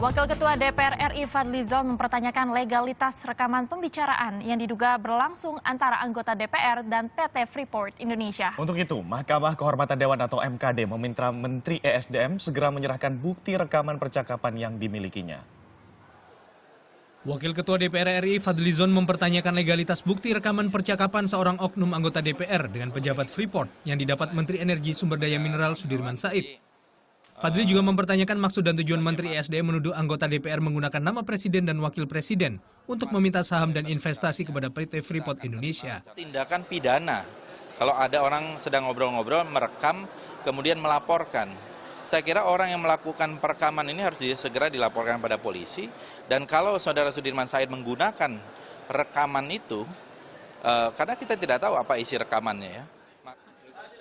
Wakil Ketua DPR RI Fadlizon mempertanyakan legalitas rekaman pembicaraan yang diduga berlangsung antara anggota DPR dan PT Freeport Indonesia. Untuk itu, Mahkamah Kehormatan Dewan atau MKD meminta Menteri ESDM segera menyerahkan bukti rekaman percakapan yang dimilikinya. Wakil Ketua DPR RI Fadlizon mempertanyakan legalitas bukti rekaman percakapan seorang oknum anggota DPR dengan pejabat Freeport yang didapat Menteri Energi Sumber Daya Mineral Sudirman Said. Fadli juga mempertanyakan maksud dan tujuan Menteri ESDM menuduh anggota DPR menggunakan nama Presiden dan Wakil Presiden untuk meminta saham dan investasi kepada PT Freeport Indonesia. Tindakan pidana, kalau ada orang sedang ngobrol-ngobrol, merekam, kemudian melaporkan. Saya kira orang yang melakukan perekaman ini harus segera dilaporkan pada polisi. Dan kalau Saudara Sudirman Said menggunakan rekaman itu, karena kita tidak tahu apa isi rekamannya ya.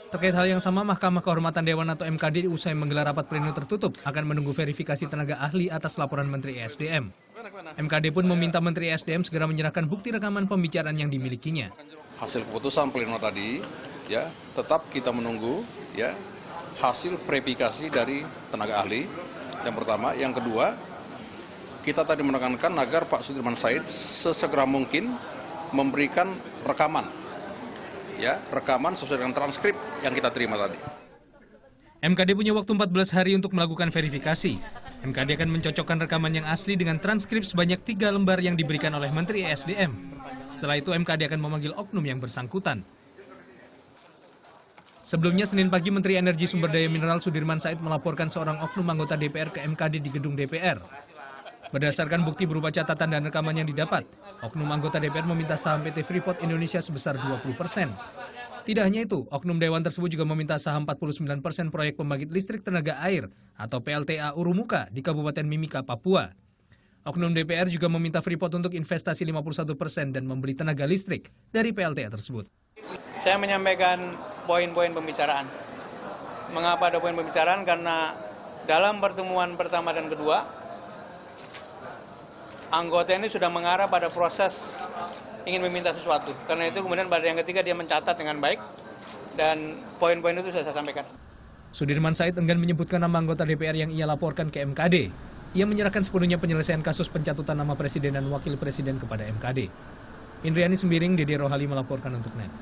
Terkait hal yang sama, Mahkamah Kehormatan Dewan atau MKD usai menggelar rapat pleno tertutup akan menunggu verifikasi tenaga ahli atas laporan Menteri ESDM. MKD pun meminta Menteri ESDM segera menyerahkan bukti rekaman pembicaraan yang dimilikinya. Hasil keputusan pleno tadi, ya tetap kita menunggu ya hasil verifikasi dari tenaga ahli. Yang pertama, yang kedua, kita tadi menekankan agar Pak Sudirman Said sesegera mungkin memberikan rekaman. Ya, rekaman sesuai dengan transkrip yang kita terima tadi. MKD punya waktu 14 hari untuk melakukan verifikasi. MKD akan mencocokkan rekaman yang asli dengan transkrip sebanyak 3 lembar yang diberikan oleh Menteri ESDM. Setelah itu MKD akan memanggil oknum yang bersangkutan. Sebelumnya Senin pagi Menteri Energi Sumber Daya Mineral Sudirman Said melaporkan seorang oknum anggota DPR ke MKD di gedung DPR. Berdasarkan bukti berupa catatan dan rekaman yang didapat, oknum anggota DPR meminta saham PT Freeport Indonesia sebesar 20%. Tidak hanya itu, oknum dewan tersebut juga meminta saham 49% proyek pembangkit listrik tenaga air atau PLTA Urumuka di Kabupaten Mimika, Papua. Oknum DPR juga meminta Freeport untuk investasi 51% dan membeli tenaga listrik dari PLTA tersebut. Saya menyampaikan poin-poin pembicaraan. Mengapa ada poin pembicaraan? Karena dalam pertemuan pertama dan kedua, anggota ini sudah mengarah pada proses ingin meminta sesuatu. Karena itu kemudian pada yang ketiga dia mencatat dengan baik dan poin-poin itu sudah saya sampaikan. Sudirman Said enggan menyebutkan nama anggota DPR yang ia laporkan ke MKD. Ia menyerahkan sepenuhnya penyelesaian kasus pencatutan nama Presiden dan Wakil Presiden kepada MKD. Indriani Sembiring, Dede Rohali melaporkan untuk NET.